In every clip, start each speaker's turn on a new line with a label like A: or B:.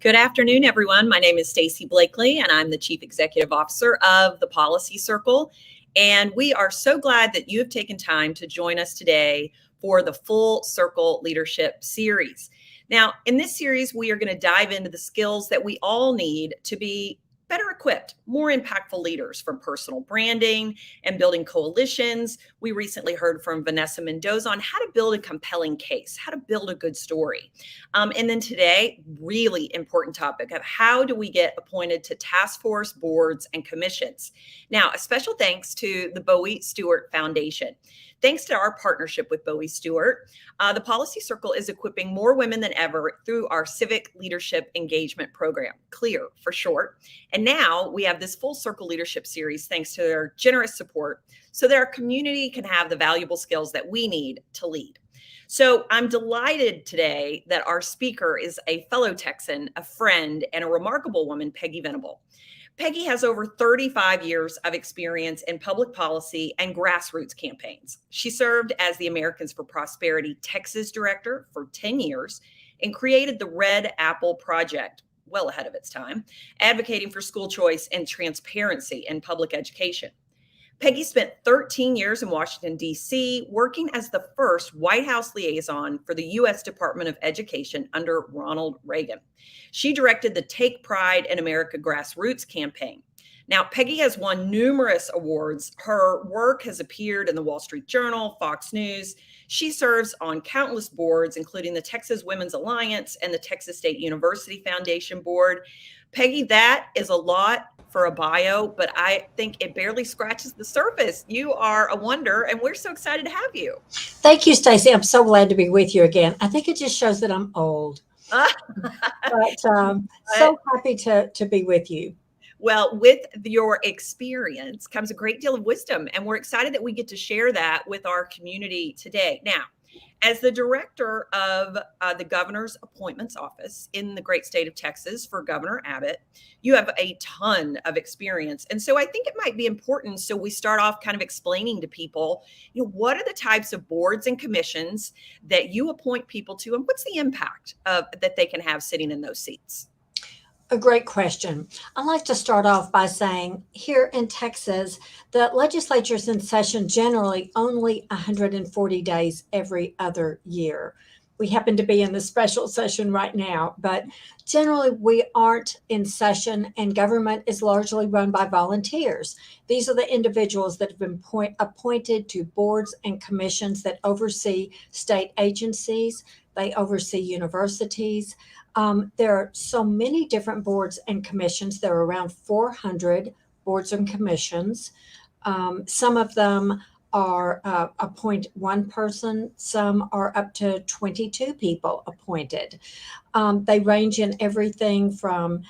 A: Good afternoon, everyone. My name is Stacy Blakeley, and I'm the Chief Executive Officer of the Policy Circle. And we are so glad that you have taken time to join us today for the Full Circle Leadership Series. Now, in this series, we are going to dive into the skills that we all need to be better equipped, more impactful leaders, from personal branding and building coalitions. We recently heard from Vanessa Mendoza on how to build a compelling case, how to build a good story. And then today, really important topic of how do we get appointed to task force, boards, and commissions. Now, a special thanks to the Bowe Stewart Foundation. Thanks to our partnership with Bowe Stewart, the Policy Circle is equipping more women than ever through our Civic Leadership Engagement Program, CLEAR for short. And now we have this Full Circle Leadership Series thanks to their generous support so that our community can have the valuable skills that we need to lead. So I'm delighted today that our speaker is a fellow Texan, a friend, and a remarkable woman, Peggy Vanable. Peggy has over 35 years of experience in public policy and grassroots campaigns. She served as the Americans for Prosperity Texas Director for 10 years and created the Red Apple Project, well ahead of its time, advocating for school choice and transparency in public education. Peggy spent 13 years in Washington, D.C., working as the first White House Liaison for the U.S. Department of Education under Ronald Reagan. She directed the Take Pride in America grassroots campaign. Now, Peggy has won numerous awards. Her work has appeared in the Wall Street Journal, Fox News. She serves on countless boards, including the Texas Women's Alliance and the Texas State University Foundation Board. Peggy, that is a lot for a bio, but I think it barely scratches the surface. You are a wonder, and we're so excited to have you.
B: Thank you, Stacy. I'm so glad to be with you again. I think it just shows that I'm old, but so happy to be with you.
A: Well, with your experience comes a great deal of wisdom, and we're excited that we get to share that with our community today. Now, as the director of the governor's appointments office in the great state of Texas for Governor Abbott, you have a ton of experience. And so I think it might be important. So we start off kind of explaining to people, what are the types of boards and commissions that you appoint people to, and what's the impact that they can have sitting in those seats?
B: A great question. I'd like to start off by saying here in Texas, the legislature is in session generally only 140 days every other year. We happen to be in the special session right now, but generally we aren't in session, and government is largely run by volunteers. These are the individuals that have been appointed to boards and commissions that oversee state agencies. They oversee universities. There are so many different boards and commissions. There are around 400 boards and commissions. Some of them are appoint one person. Some are up to 22 people appointed. They range in everything from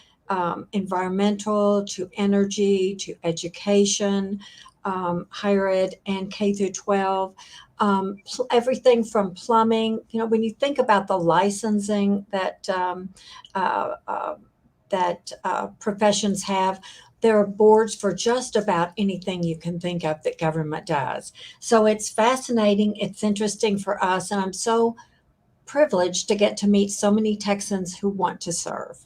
B: environmental to energy to education, higher ed and K through 12. Everything from plumbing. When you think about the licensing that professions have, there are boards for just about anything you can think of that government does. So it's fascinating. It's interesting for us. And I'm so privileged to get to meet so many Texans who want to serve.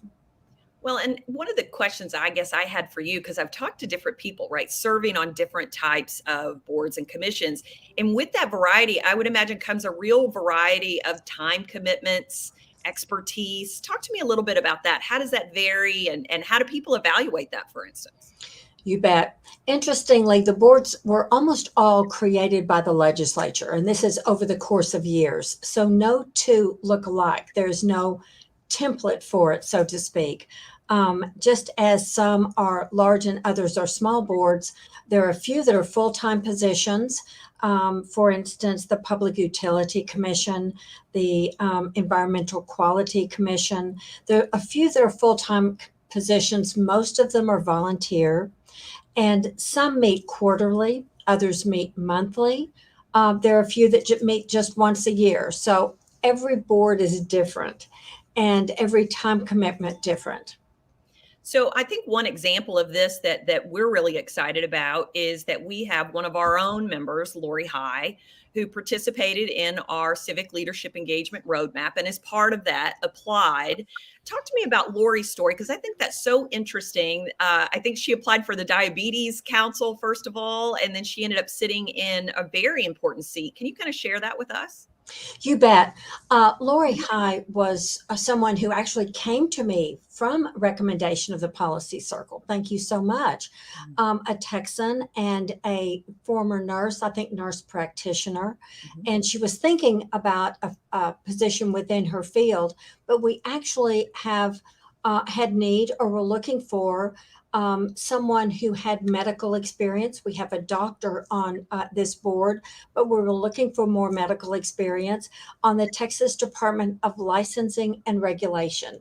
A: Well, and one of the questions I guess I had for you, because I've talked to different people, right, serving on different types of boards and commissions. And with that variety, I would imagine comes a real variety of time commitments, expertise. Talk to me a little bit about that. How does that vary, and how do people evaluate that, for instance?
B: You bet. Interestingly, the boards were almost all created by the legislature, and this is over the course of years. So no two look alike. There's no template for it, so to speak. Just as some are large and others are small boards, there are a few that are full-time positions. For instance, the Public Utility Commission, the Environmental Quality Commission. There are a few that are full-time positions. Most of them are volunteer, and some meet quarterly, others meet monthly. There are a few that meet just once a year. So every board is different, and every time commitment different.
A: So I think one example of this that we're really excited about is that we have one of our own members, Lori High, who participated in our civic leadership engagement roadmap and as part of that applied. Talk to me about Lori's story because I think that's so interesting. I think she applied for the Diabetes Council first of all, and then she ended up sitting in a very important seat. Can you kind of share that with us?
B: You bet. Lori High was someone who actually came to me from recommendation of the policy circle. Thank you so much. A Texan and a former nurse, I think nurse practitioner. And she was thinking about a position within her field, but we actually have had need or were looking for someone who had medical experience. We have a doctor on this board, but we were looking for more medical experience on the Texas Department of Licensing and Regulation.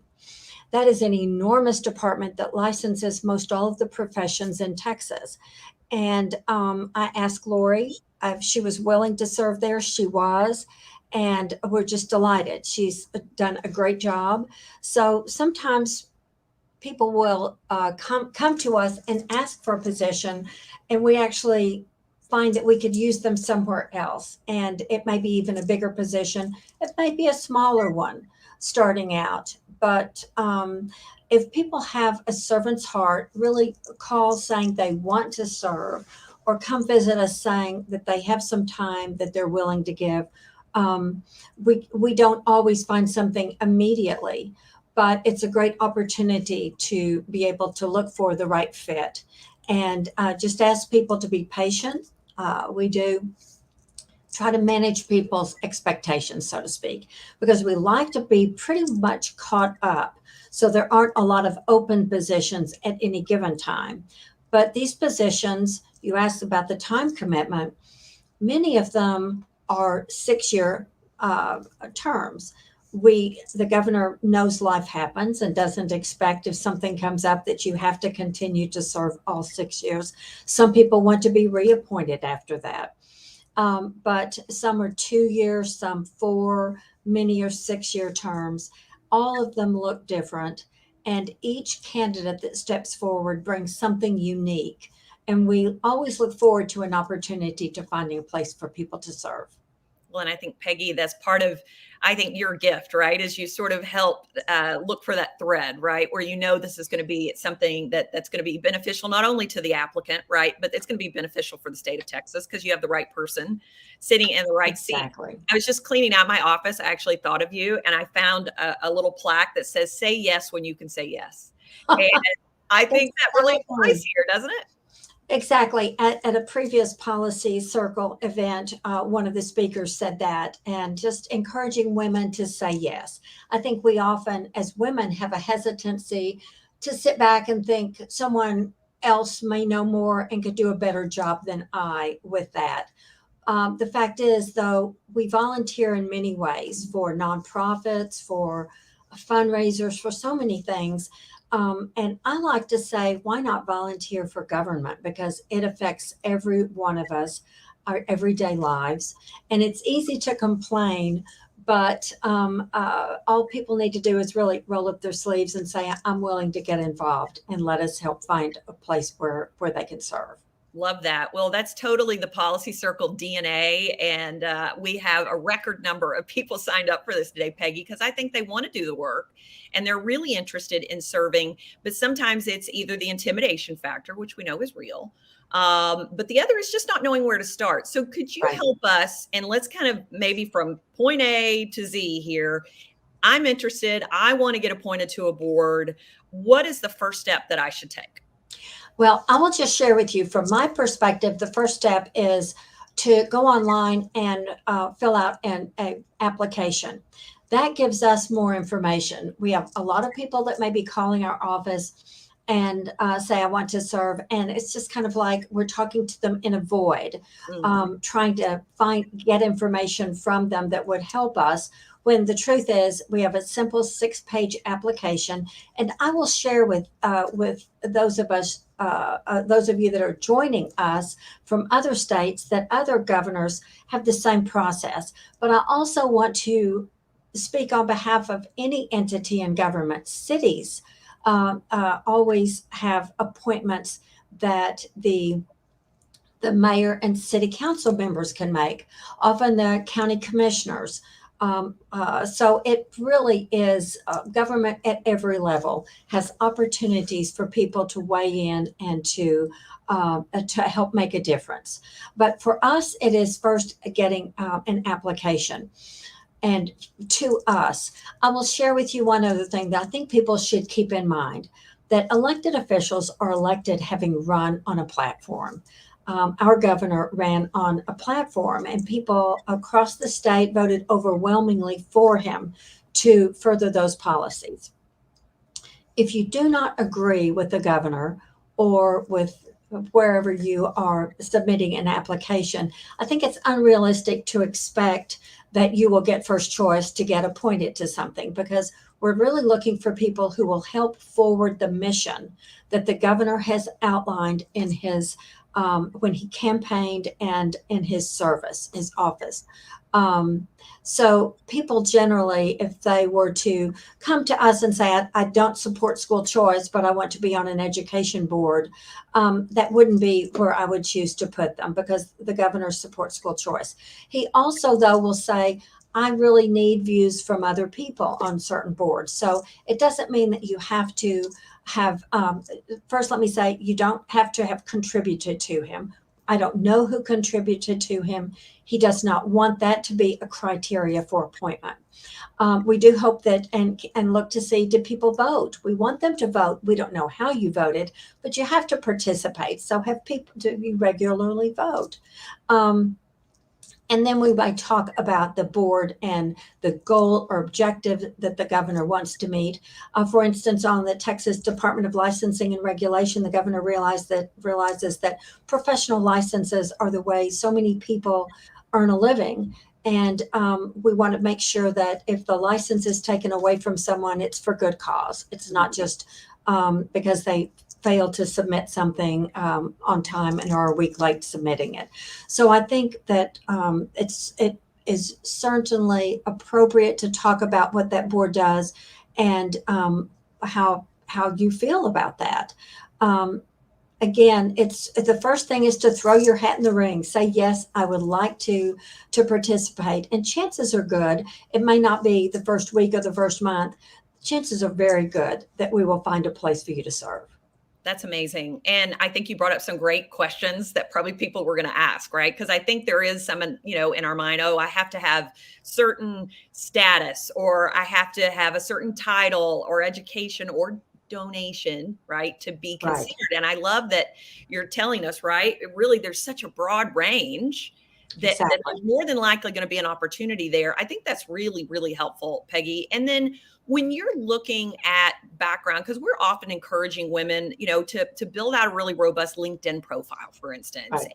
B: That is an enormous department that licenses most all of the professions in Texas. And I asked Lori if she was willing to serve there. She was. And we're just delighted. She's done a great job. So sometimes people will come to us and ask for a position, and we actually find that we could use them somewhere else. And it may be even a bigger position. It may be a smaller one starting out. But if people have a servant's heart, really call saying they want to serve, or come visit us saying that they have some time that they're willing to give. We don't always find something immediately, but it's a great opportunity to be able to look for the right fit. And just ask people to be patient. We do try to manage people's expectations, so to speak, because we like to be pretty much caught up. So there aren't a lot of open positions at any given time. But these positions, you asked about the time commitment, many of them are 6-year terms. The governor knows life happens and doesn't expect if something comes up that you have to continue to serve all 6 years. Some people want to be reappointed after that. But some are 2 years, some 4, many are 6-year terms. All of them look different. And each candidate that steps forward brings something unique. And we always look forward to an opportunity to finding a place for people to serve.
A: Well, and I think, Peggy, that's part of, I think, your gift, right? Is you sort of help look for that thread, right? Where you know this is going to be something that's going to be beneficial not only to the applicant, right? But it's going to be beneficial for the state of Texas because you have the right person sitting in the right seat. I was just cleaning out my office. I actually thought of you, and I found a little plaque that says, "Say yes when you can say yes." And I think that really applies here, doesn't it?
B: Exactly. At a previous policy circle event, one of the speakers said that, and just encouraging women to say yes. I think we often, as women, have a hesitancy to sit back and think someone else may know more and could do a better job than I with that. The fact is, though, we volunteer in many ways for nonprofits, for fundraisers, for so many things. And I like to say, why not volunteer for government? Because it affects every one of us, our everyday lives. And it's easy to complain, but all people need to do is really roll up their sleeves and say, I'm willing to get involved, and let us help find a place where they can serve.
A: Love that. Well, that's totally the Policy Circle DNA. And we have a record number of people signed up for this today, Peggy, because I think they want to do the work and they're really interested in serving. But sometimes it's either the intimidation factor, which we know is real. But the other is just not knowing where to start. So could you help us? And let's kind of maybe from point A to Z here. I'm interested. I want to get appointed to a board. What is the first step that I should take?
B: Well, I will just share with you from my perspective, the first step is to go online and fill out an application. That gives us more information. We have a lot of people that may be calling our office and say, I want to serve. And it's just kind of like we're talking to them in a void, trying to get information from them that would help us. When the truth is, we have a simple 6-page application, and I will share with those of us, those of you that are joining us from other states, that other governors have the same process. But I also want to speak on behalf of any entity in government, cities, always have appointments that the mayor and city council members can make, often the county commissioners. So it really is government at every level has opportunities for people to weigh in and to help make a difference. But for us, it is first getting an application. And to us, I will share with you one other thing that I think people should keep in mind, that elected officials are elected having run on a platform. Our governor ran on a platform, and people across the state voted overwhelmingly for him to further those policies. If you do not agree with the governor or with wherever you are submitting an application, I think it's unrealistic to expect that you will get first choice to get appointed to something, because we're really looking for people who will help forward the mission that the governor has outlined in his when he campaigned and in his service, his office. So people generally, if they were to come to us and say, I don't support school choice, but I want to be on an education board, that wouldn't be where I would choose to put them, because the governor supports school choice. He also, though, will say, I really need views from other people on certain boards. So it doesn't mean that you have to have, first, let me say, you don't have to have contributed to him. I don't know who contributed to him. He does not want that to be a criteria for appointment. We do hope that and look to see, did people vote? We want them to vote. We don't know how you voted, but you have to participate. So have people, do you regularly vote? And then we might talk about the board and the goal or objective that the governor wants to meet. For instance, on the Texas Department of Licensing and Regulation, the governor realizes that professional licenses are the way so many people earn a living. And we want to make sure that if the license is taken away from someone, it's for good cause. It's not just because they failed to submit something on time and are a week late submitting it. So I think that it is certainly appropriate to talk about what that board does and how you feel about that. Again, it's the first thing is to throw your hat in the ring. Say, yes, I would like to participate. And chances are good. It may not be the first week or the first month. Chances are very good that we will find a place for you to serve.
A: That's amazing. And I think you brought up some great questions that probably people were going to ask, right? Because I think there is some, in our mind, I have to have certain status, or I have to have a certain title or education or donation, right, to be considered. Right. And I love that you're telling us, right, really, there's such a broad range that there's more than likely going to be an opportunity there. I think that's really, really helpful, Peggy. And then when you're looking at background, because we're often encouraging women, to build out a really robust LinkedIn profile, for instance, right,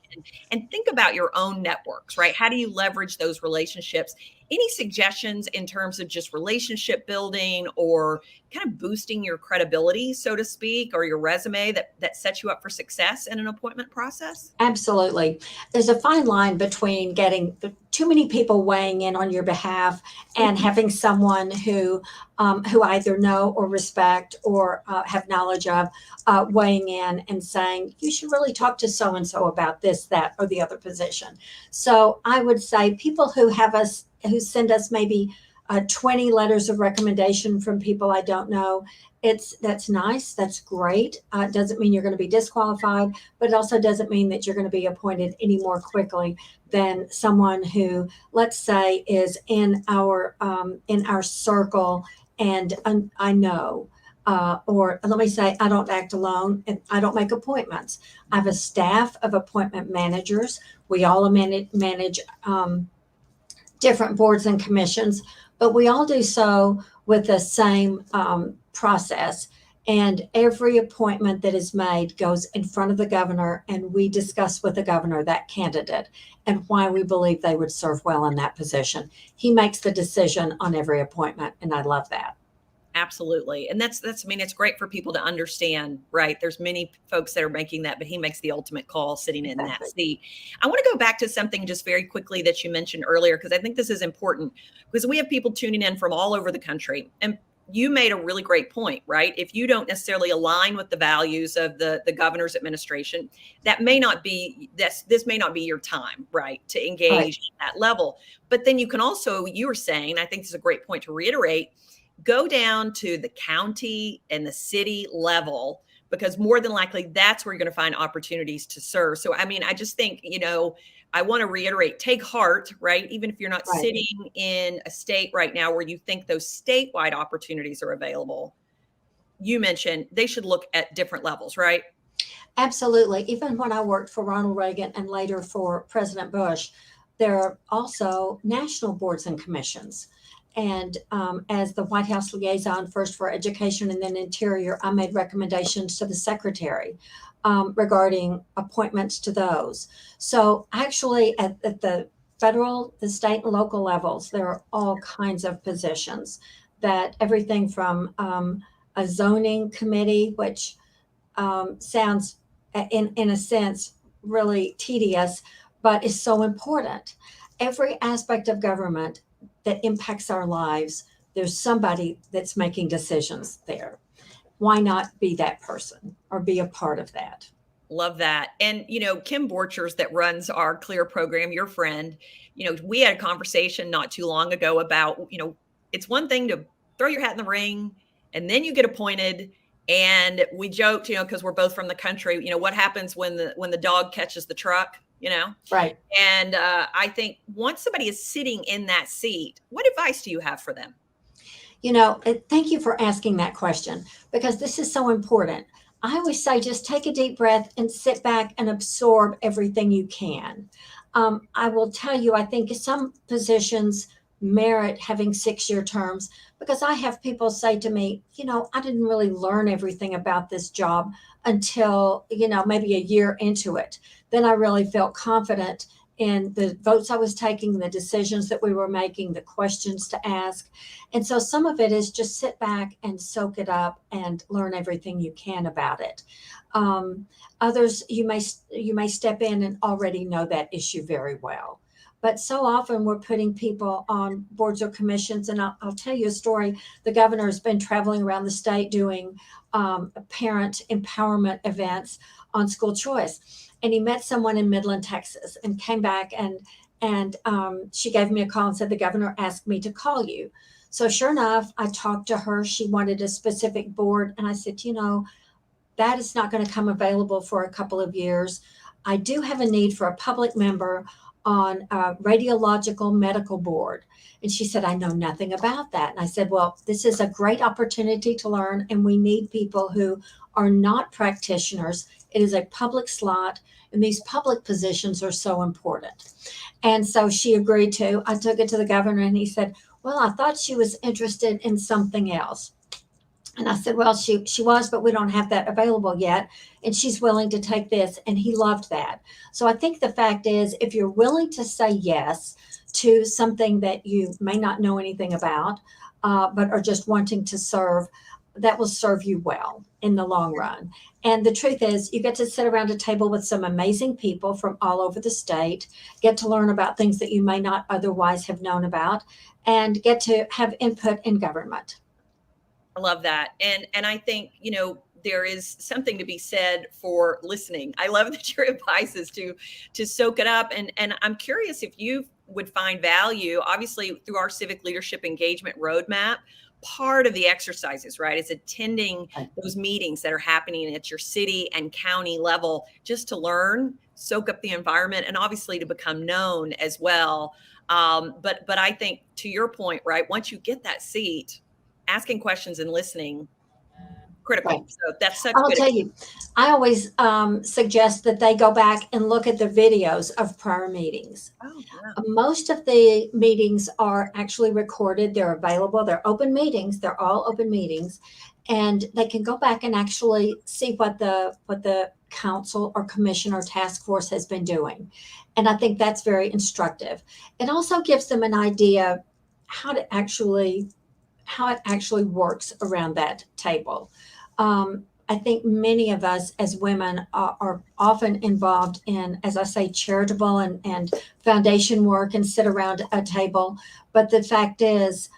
A: and think about your own networks, right? How do you leverage those relationships? Any suggestions in terms of just relationship building or kind of boosting your credibility, so to speak, or your resume that sets you up for success in an appointment process?
B: Absolutely. There's a fine line between getting too many people weighing in on your behalf and having someone who either know or respect or have knowledge of weighing in and saying, you should really talk to so-and-so about this, that, or the other position. So I would say people who send us maybe 20 letters of recommendation from people I don't know, that's nice. That's great. It doesn't mean you're going to be disqualified, but it also doesn't mean that you're going to be appointed any more quickly than someone who, let's say, is in our circle. And I know, or let me say, I don't act alone and I don't make appointments. I have a staff of appointment managers. We all manage different boards and commissions, but we all do so with the same process. And every appointment that is made goes in front of the governor, and we discuss with the governor that candidate and why we believe they would serve well in that position. He makes the decision on every appointment, and I love that.
A: Absolutely. And that's, it's great for people to understand, right? There's many folks that are making that, but he makes the ultimate call sitting in that seat. I want to go back to something just very quickly that you mentioned earlier, because I think this is important, because we have people tuning in from all over the country. And you made a really great point, right? If you don't necessarily align with the values of the governor's administration, that may not be this may not be your time, right, to engage at that level. But then you can also, you were saying, I think this is a great point to reiterate, go down to the county and the city level, because more than likely that's where you're going to find opportunities to serve. So, I mean, I just think, I want to reiterate, take heart, right? Even if you're not sitting in a state right now where you think those statewide opportunities are available, you mentioned they should look at different levels, right?
B: Absolutely. Even when I worked for Ronald Reagan and later for President Bush, there are also national boards and commissions. And as the White House Liaison, first for Education and then Interior, I made recommendations to the Secretary regarding appointments to those. So actually at the federal, the state and local levels, there are all kinds of positions, that everything from a zoning committee, which sounds in a sense really tedious, but is so important. Every aspect of government that impacts our lives, there's somebody that's making decisions there. Why not be that person or be a part of that?
A: Love that. And, Kim Borchers, that runs our CLEAR program, your friend, we had a conversation not too long ago about, it's one thing to throw your hat in the ring and then you get appointed. And we joked, because we're both from the country, what happens when the dog catches the truck,
B: Right.
A: And I think once somebody is sitting in that seat, what advice do you have for them?
B: Thank you for asking that question, because this is so important. I always say, just take a deep breath and sit back and absorb everything you can. I will tell you, I think some positions merit having 6-year terms, because I have people say to me, I didn't really learn everything about this job until, maybe a year into it. Then I really felt confident in the votes I was taking, the decisions that we were making, the questions to ask. And so some of it is just sit back and soak it up and learn everything you can about it. Others, you may step in and already know that issue very well. But so often we're putting people on boards or commissions. And I'll tell you a story. The governor has been traveling around the state doing parent empowerment events on school choice. And he met someone in Midland, Texas, and came back and she gave me a call and said, the governor asked me to call you. So sure enough, I talked to her. She wanted a specific board. And I said, that is not going to come available for a couple of years. I do have a need for a public member on a radiological medical board. And she said, I know nothing about that. And I said, well, this is a great opportunity to learn. And we need people who are not practitioners. It is a public slot. And these public positions are so important. And so she agreed to. I took it to the governor and he said, well, I thought she was interested in something else. And I said, well, she was, but we don't have that available yet. And she's willing to take this. And he loved that. So I think the fact is, if you're willing to say yes to something that you may not know anything about, but are just wanting to serve, that will serve you well in the long run. And the truth is, you get to sit around a table with some amazing people from all over the state, get to learn about things that you may not otherwise have known about, and get to have input in government.
A: I love that. And I think, there is something to be said for listening. I love that your advice is to soak it up. And I'm curious if you would find value, obviously through our civic leadership engagement roadmap. Part of the exercises, right, is attending those meetings that are happening at your city and county level, just to learn, soak up the environment, and obviously to become known as well. But I think, to your point, right, once you get that seat, asking questions and listening, critical.
B: Right.
A: So that's such
B: I'll
A: good.
B: tell you, I always suggest that they go back and look at the videos of prior meetings.
A: Oh, yeah.
B: Most of the meetings are actually recorded. They're available. They're open meetings. They're all open meetings. And they can go back and actually see what the council or commission or task force has been doing. And I think that's very instructive. It also gives them an idea how it actually works around that table. I think many of us as women are often involved in, as I say, charitable and foundation work and sit around a table. But the fact is,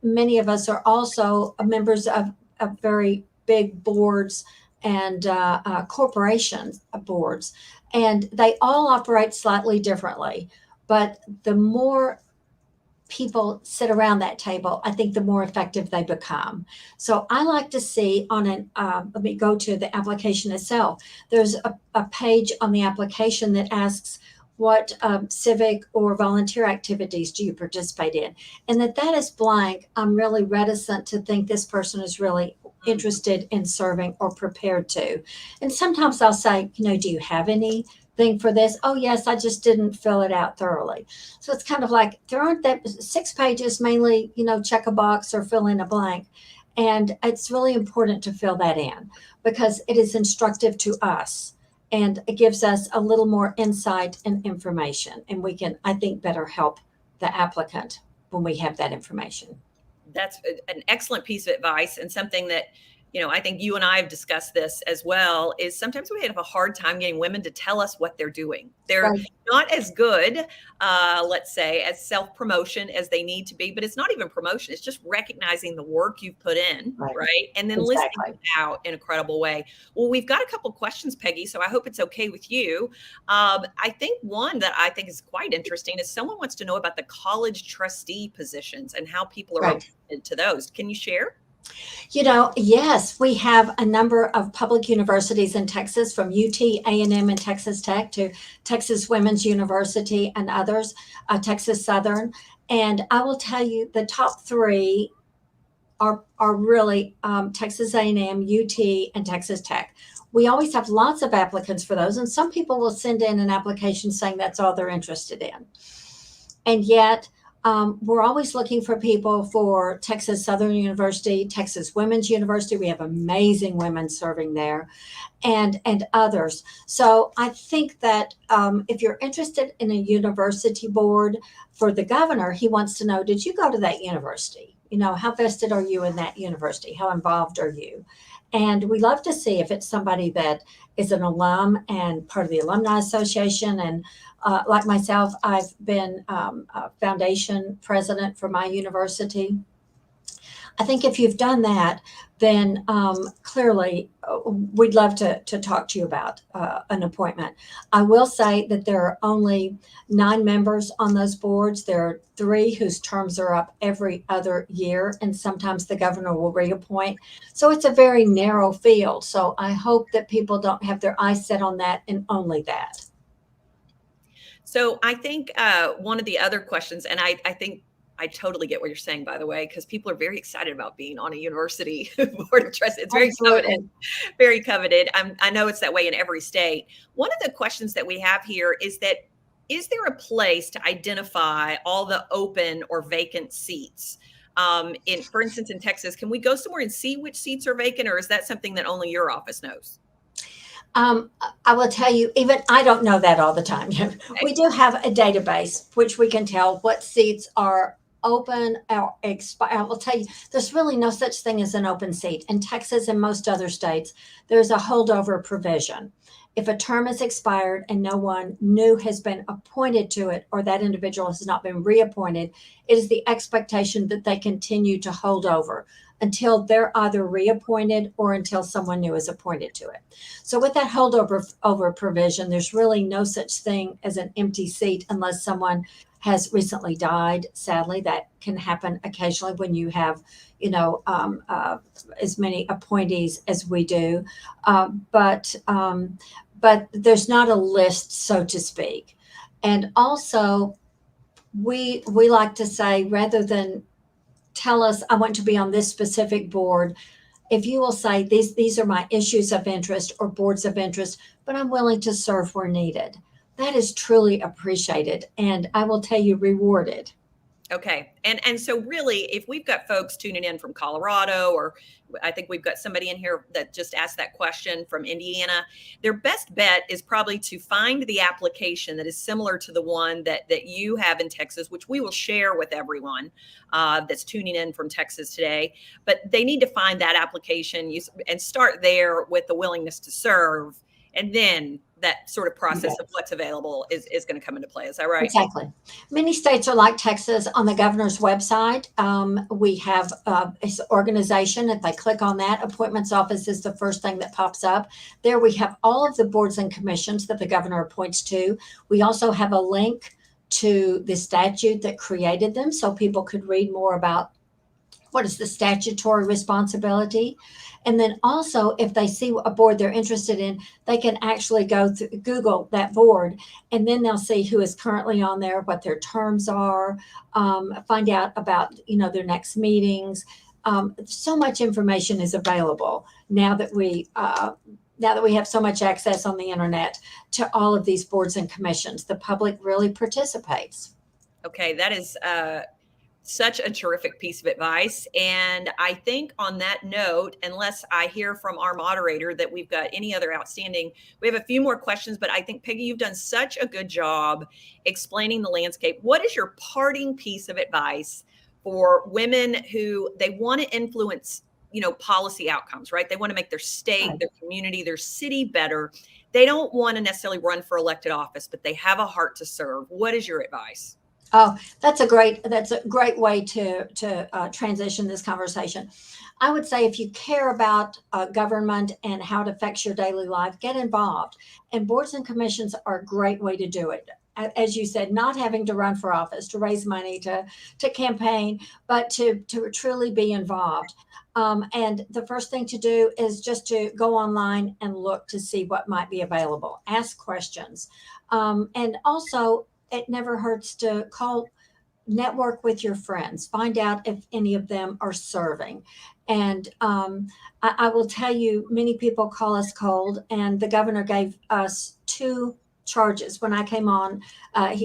B: many of us are also members of very big boards and corporations boards, and they all operate slightly differently. But the more people sit around that table, I think the more effective they become. So I like to see on let me go to the application itself. There's a page on the application that asks, what civic or volunteer activities do you participate in? And that is blank. I'm really reticent to think this person is really interested in serving or prepared to. And sometimes I'll say, do you have anything for this? Oh, yes, I just didn't fill it out thoroughly. So it's kind of like there aren't that 6 pages, mainly, check a box or fill in a blank. And it's really important to fill that in because it is instructive to us. And it gives us a little more insight and information. And we can, I think, better help the applicant when we have that information.
A: That's an excellent piece of advice, and something that, I think you and I have discussed this as well, is sometimes we have a hard time getting women to tell us what they're doing. They're
B: Right.
A: not as good, let's say, as self-promotion as they need to be, but it's not even promotion. It's just recognizing the work you've put in, right? And then listening out in a credible way. Well, we've got a couple of questions, Peggy, so I hope it's okay with you. I think one that I think is quite interesting is someone wants to know about the college trustee positions and how people are appointed to those. Can you share?
B: Yes, we have a number of public universities in Texas, from UT, A&M, and Texas Tech to Texas Women's University and others, Texas Southern. And I will tell you the top 3 are really Texas A&M, UT, and Texas Tech. We always have lots of applicants for those, and some people will send in an application saying that's all they're interested in. And yet, we're always looking for people for Texas Southern University, Texas Women's University. We have amazing women serving there, and others. So I think that if you're interested in a university board for the governor, he wants to know, did you go to that university? How vested are you in that university? How involved are you? And we love to see if it's somebody that is an alum and part of the Alumni Association. And like myself, I've been a foundation president for my university. I think if you've done that, then clearly we'd love to talk to you about an appointment. I will say that there are only 9 members on those boards. There are 3 whose terms are up every other year, and sometimes the governor will reappoint. So it's a very narrow field. So I hope that people don't have their eyes set on that and only that.
A: So I think one of the other questions, and I think I totally get what you're saying, by the way, because people are very excited about being on a university board of trustees. It's very coveted, very coveted. I know it's that way in every state. One of the questions that we have here is that, is there a place to identify all the open or vacant seats? For instance, in Texas, can we go somewhere and see which seats are vacant, or is that something that only your office knows?
B: I will tell you, even I don't know that all the time. We do have a database which we can tell what seats are open or expire. I will tell you, there's really no such thing as an open seat. In Texas and most other states, there's a holdover provision. If a term is expired and no one new has been appointed to it, or that individual has not been reappointed, it is the expectation that they continue to hold over until they're either reappointed or until someone new is appointed to it. So with that holdover provision, there's really no such thing as an empty seat unless someone has recently died. Sadly, that can happen occasionally when you have, as many appointees as we do. But there's not a list, so to speak. And also, we like to say, rather than tell us, I want to be on this specific board, if you will say, these are my issues of interest or boards of interest, but I'm willing to serve where needed. That is truly appreciated, and I will tell you, rewarded.
A: Okay. And so really, if we've got folks tuning in from Colorado, or I think we've got somebody in here that just asked that question from Indiana, their best bet is probably to find the application that is similar to the one that you have in Texas, which we will share with everyone that's tuning in from Texas today. But they need to find that application and start there with the willingness to serve. And then that sort of process
B: Yes.
A: of what's available is going to come into play. Is that right?
B: Exactly. Many states are like Texas. On the governor's website, we have this organization. If they click on that, appointments office is the first thing that pops up. There we have all of the boards and commissions that the governor appoints to. We also have a link to the statute that created them so people could read more about what is the statutory responsibility. And then also, if they see a board they're interested in, they can actually go to Google that board, and then they'll see who is currently on there, what their terms are, find out about, their next meetings. So much information is available now that we have so much access on the internet to all of these boards and commissions. The public really participates.
A: Okay, that is such a terrific piece of advice. And I think on that note, unless I hear from our moderator that we've got any other outstanding, we have a few more questions, but I think, Peggy, you've done such a good job explaining the landscape. What is your parting piece of advice for women who they want to influence, policy outcomes, right? They want to make their state, their community, their city better. They don't want to necessarily run for elected office, but they have a heart to serve. What is your advice?
B: Oh, that's a great way to transition this conversation. I would say if you care about government and how it affects your daily life, get involved. And boards and commissions are a great way to do it. As you said, not having to run for office, to raise money, to campaign, but to truly be involved. And the first thing to do is just to go online and look to see what might be available. Ask questions. And also, it never hurts to network with your friends, find out if any of them are serving. And I will tell you, many people call us cold, and the governor gave us 2 charges when I came on.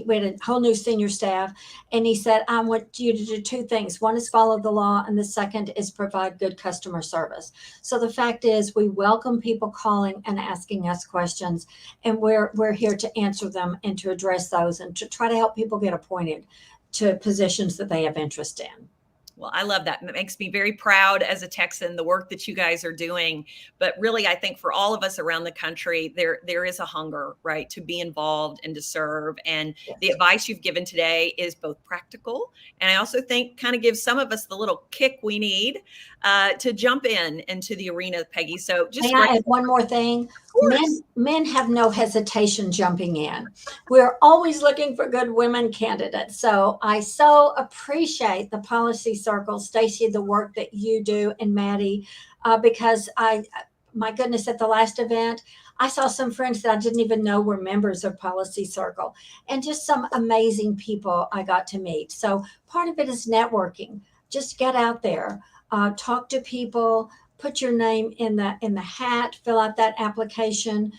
B: We had a whole new senior staff, and he said, I want you to do 2 things. One is follow the law, and the second is provide good customer service. So the fact is, we welcome people calling and asking us questions, and we're here to answer them and to address those and to try to help people get appointed to positions that they have interest in.
A: Well, I love that. It makes me very proud as a Texan, the work that you guys are doing. But really, I think for all of us around the country, there is a hunger, right, to be involved and to serve. And the advice you've given today is both practical, and I also think kind of gives some of us the little kick we need to jump into the arena, Peggy. So just
B: may I add one more thing? Men have no hesitation jumping in. We're always looking for good women candidates. So I so appreciate the policy circle, Stacy, the work that you do, and Maddie, because my goodness, at the last event, I saw some friends that I didn't even know were members of Policy Circle, and just some amazing people I got to meet. So part of it is networking. Just get out there, talk to people, put your name in the hat, fill out that application,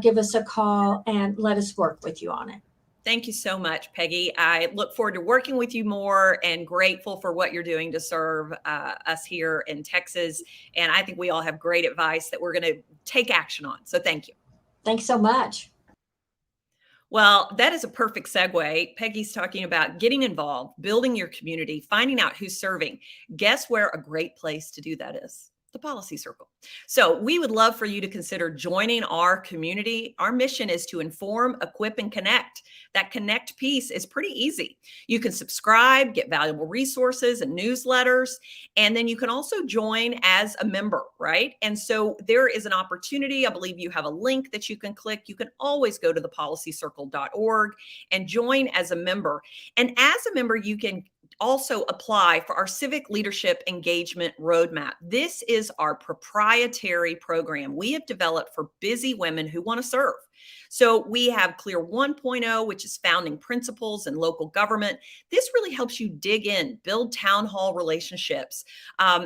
B: give us a call, and let us work with you on it.
A: Thank you so much, Peggy. I look forward to working with you more, and grateful for what you're doing to serve us here in Texas. And I think we all have great advice that we're going to take action on. So thank you.
B: Thanks so much.
A: Well, that is a perfect segue. Peggy's talking about getting involved, building your community, finding out who's serving. Guess where a great place to do that is? The Policy Circle. So we would love for you to consider joining our community. Our mission is to inform, equip, and connect. That connect piece is pretty easy. You can subscribe, get valuable resources and newsletters, and then you can also join as a member, right? And so there is an opportunity. I believe you have a link that you can click. You can always go to thepolicycircle.org and join as a member. And as a member, you can also apply for our civic leadership engagement roadmap. This is our proprietary program we have developed for busy women who want to serve. So we have Clear 1.0, which is founding principles in local government. This really helps you dig in, build town hall relationships.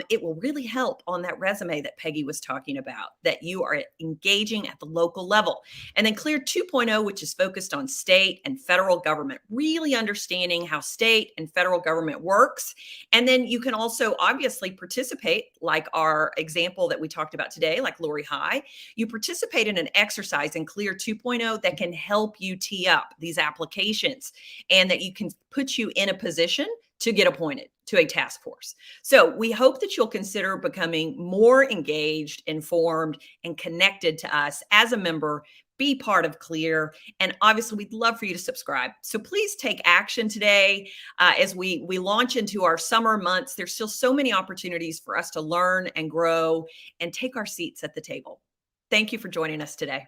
A: It will really help on that resume that Peggy was talking about, that you are engaging at the local level. And then Clear 2.0, which is focused on state and federal government, really understanding how state and federal government works. And then you can also obviously participate, like our example that we talked about today, like Lori High. You participate in an exercise in Clear 2.0 that can help you tee up these applications, and that you can put you in a position to get appointed to a task force. So we hope that you'll consider becoming more engaged, informed, and connected to us as a member. Be part of CLEAR. And obviously, we'd love for you to subscribe. So please take action today as we launch into our summer months. There's still so many opportunities for us to learn and grow and take our seats at the table. Thank you for joining us today.